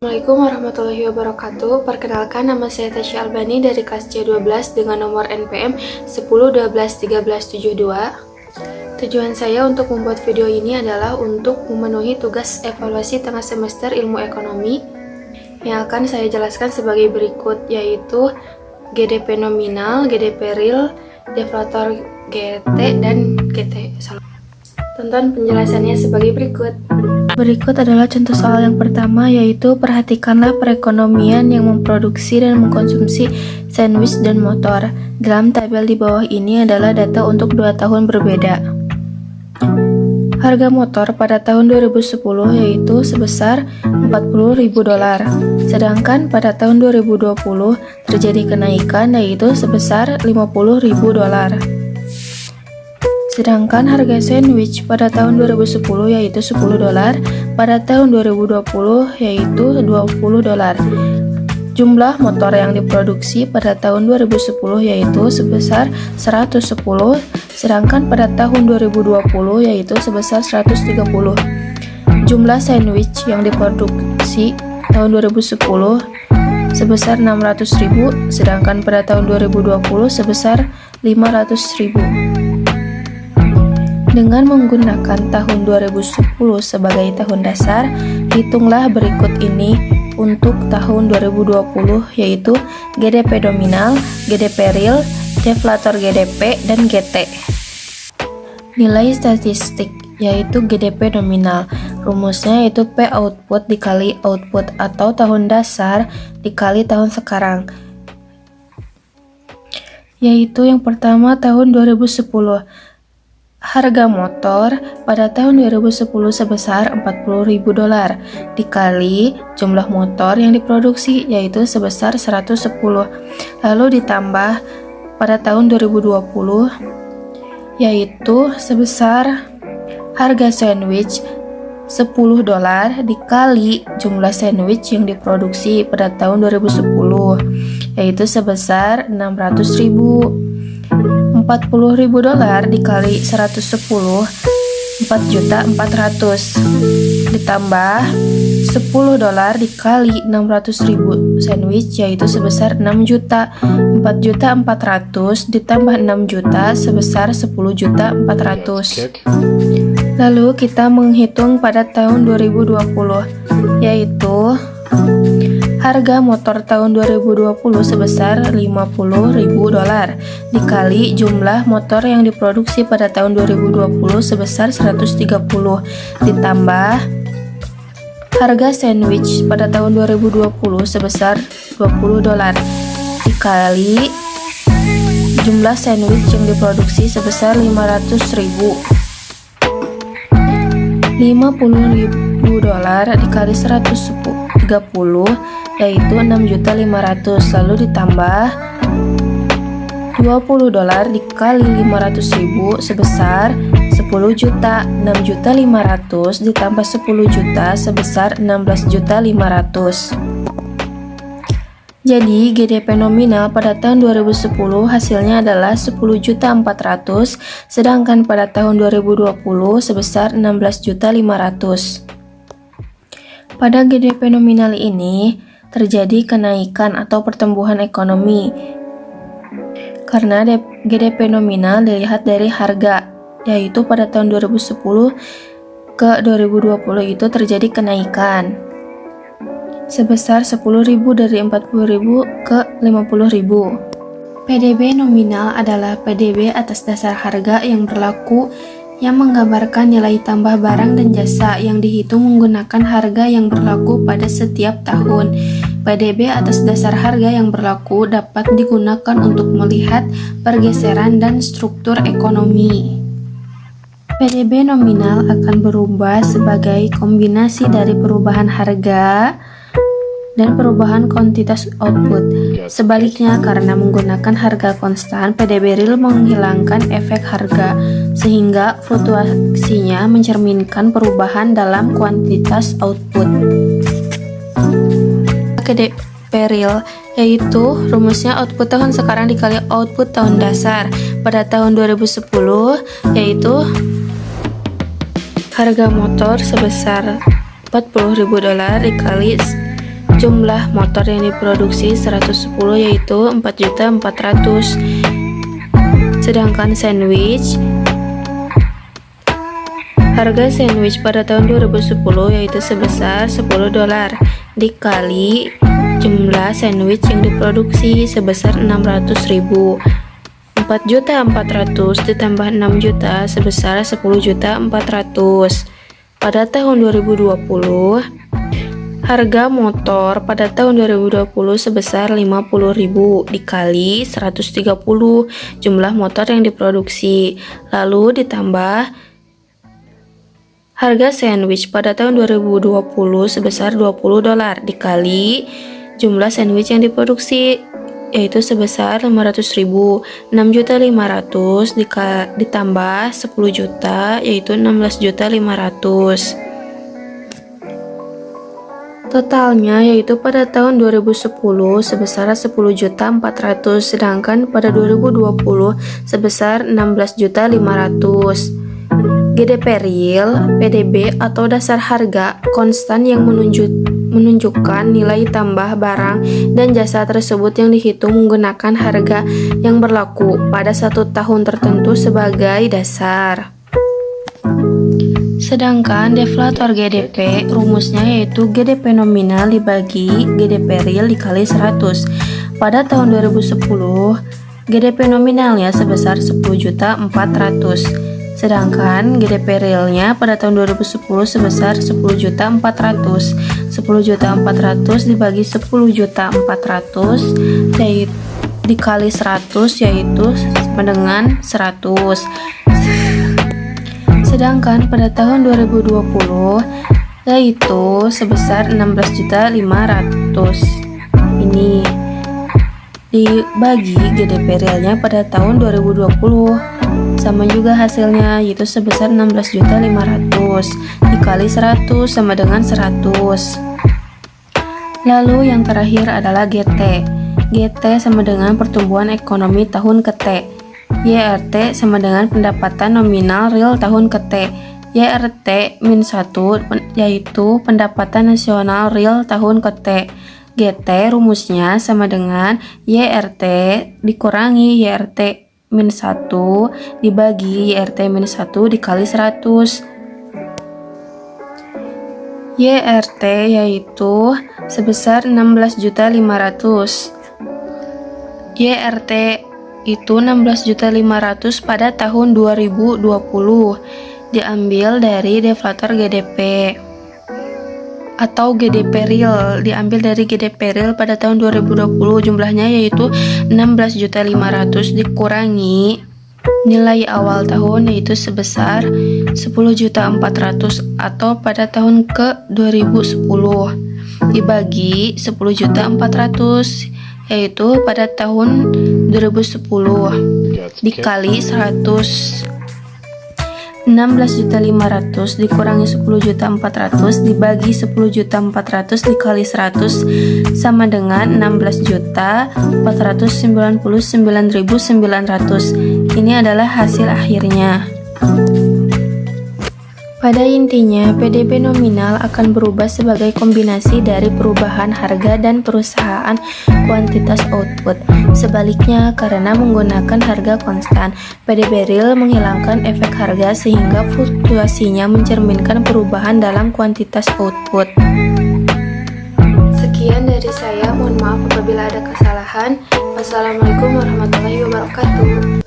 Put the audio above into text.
Assalamualaikum warahmatullahi wabarakatuh. Perkenalkan, nama saya Tasya Albani dari kelas C12 dengan nomor NPM 10121372. Tujuan saya untuk membuat video ini adalah untuk memenuhi tugas evaluasi tengah semester ilmu ekonomi yang akan saya jelaskan sebagai berikut, yaitu GDP nominal, GDP real, deflator GT, dan GT. Tonton penjelasannya sebagai berikut. Berikut adalah contoh soal yang pertama, yaitu perhatikanlah perekonomian yang memproduksi dan mengkonsumsi sandwich dan motor. Dalam tabel di bawah ini adalah data untuk 2 tahun berbeda. Harga motor pada tahun 2010 yaitu sebesar $40.000, sedangkan pada tahun 2020 terjadi kenaikan yaitu sebesar $50.000. Sedangkan harga sandwich pada tahun 2010 yaitu $10, pada tahun 2020 yaitu $20. Jumlah motor yang diproduksi pada tahun 2010 yaitu sebesar 110, sedangkan pada tahun 2020 yaitu sebesar 130. Jumlah sandwich yang diproduksi tahun 2010 sebesar 600.000, sedangkan pada tahun 2020 sebesar 500.000. Dengan menggunakan tahun 2010 sebagai tahun dasar, hitunglah berikut ini untuk tahun 2020, yaitu GDP nominal, GDP real, deflator GDP, dan GT. Nilai statistik yaitu GDP nominal. Rumusnya yaitu P output dikali output atau tahun dasar dikali tahun sekarang. Yaitu yang pertama tahun 2010. Harga motor pada tahun 2010 sebesar $40.000 dikali jumlah motor yang diproduksi yaitu sebesar 110, lalu ditambah pada tahun 2020 yaitu sebesar harga sandwich $10 dikali jumlah sandwich yang diproduksi pada tahun 2010 yaitu sebesar $600.000. $40.000 dikali 110, 4.400.000 ditambah $10 dikali 600.000 sandwich yaitu sebesar 6 juta. 4.400.000 ditambah 6 juta sebesar 10.400.000. Lalu kita menghitung pada tahun 2020, yaitu harga motor tahun 2020 sebesar $50.000 dikali jumlah motor yang diproduksi pada tahun 2020 sebesar 130 ditambah harga sandwich pada tahun 2020 sebesar $20 dikali jumlah sandwich yang diproduksi sebesar 500.000. $50.000 dikali 130 yaitu 6.500.000, lalu ditambah $20 dikali 500.000 sebesar 10 juta. 6.500.000 ditambah 10 juta sebesar 16.500.000. Jadi GDP nominal pada tahun 2010 hasilnya adalah 10.400.000, sedangkan pada tahun 2020 sebesar 16.500.000. Pada GDP nominal ini terjadi kenaikan atau pertumbuhan ekonomi karena GDP nominal dilihat dari harga, yaitu pada tahun 2010 ke 2020 itu terjadi kenaikan sebesar 10.000 dari 40.000 ke 50.000. PDB nominal adalah PDB atas dasar harga yang berlaku yang menggambarkan nilai tambah barang dan jasa yang dihitung menggunakan harga yang berlaku pada setiap tahun. PDB atas dasar harga yang berlaku dapat digunakan untuk melihat pergeseran dan struktur ekonomi. PDB nominal akan berubah sebagai kombinasi dari perubahan harga dan perubahan kuantitas output. Sebaliknya, karena menggunakan harga konstan, PDB real menghilangkan efek harga, sehingga fluktuasinya mencerminkan perubahan dalam kuantitas output. GDP real yaitu rumusnya output tahun sekarang dikali output tahun dasar. Pada tahun 2010 yaitu harga motor sebesar $40.000 dikali Jumlah motor yang diproduksi 110 yaitu 4.400.000. Sedangkan sandwich, harga sandwich pada tahun 2010 yaitu sebesar $10 dikali jumlah sandwich yang diproduksi sebesar 600.000. 4.400.000 ditambah 6 juta sebesar 10.400.000. Pada tahun 2020, harga motor pada tahun 2020 sebesar 50.000 dikali 130 jumlah motor yang diproduksi. Lalu ditambah harga sandwich pada tahun 2020 sebesar $20 dikali jumlah sandwich yang diproduksi yaitu sebesar 500.000. 6.500.000 ditambah 10 juta yaitu 16.500.000. Totalnya yaitu pada tahun 2010 sebesar 10.400.000, sedangkan pada 2020 sebesar 16.500.000. GDP real, PDB atau dasar harga konstan yang menunjukkan nilai tambah barang dan jasa tersebut yang dihitung menggunakan harga yang berlaku pada satu tahun tertentu sebagai dasar. Sedangkan deflator GDP rumusnya yaitu GDP nominal dibagi GDP real dikali 100. Pada tahun 2010 GDP nominalnya sebesar 10.400.000. Sedangkan GDP realnya pada tahun 2010 sebesar 10.400.000. 10.400.000 dibagi 10.400.000 yaitu dikali 100 yaitu sama dengan 100. Sedangkan pada tahun 2020 yaitu sebesar 16.500.000. Ini dibagi GDP realnya pada tahun 2020 sama juga hasilnya yaitu sebesar 16.500.000 dikali 100 sama dengan 100. Lalu yang terakhir adalah GT. GT sama dengan pertumbuhan ekonomi tahun ke T. YRT sama dengan pendapatan nominal real tahun ke T. YRT min 1 yaitu pendapatan nasional real tahun ke T. GT rumusnya sama dengan YRT dikurangi YRT min 1 dibagi YRT min 1 dikali 100. YRT yaitu sebesar 16.500.000. YRT itu 16.500.000 pada tahun 2020 diambil dari deflator GDP atau GDP real, diambil dari GDP real pada tahun 2020 jumlahnya yaitu 16.500.000 dikurangi nilai awal tahun yaitu sebesar 10.400.000 atau pada tahun ke 2010 dibagi 10.400.000 yaitu pada tahun 2010 dikali 100. 16.500.000 dikurangi 10.400.000 dibagi 10.400.000 dikali 100 sama dengan 16.499.900. Ini adalah hasil akhirnya. Pada intinya, PDB nominal akan berubah sebagai kombinasi dari perubahan harga dan perusahaan kuantitas output. Sebaliknya, karena menggunakan harga konstan, PDB real menghilangkan efek harga sehingga fluktuasinya mencerminkan perubahan dalam kuantitas output. Sekian dari saya, mohon maaf apabila ada kesalahan. Wassalamualaikum warahmatullahi wabarakatuh.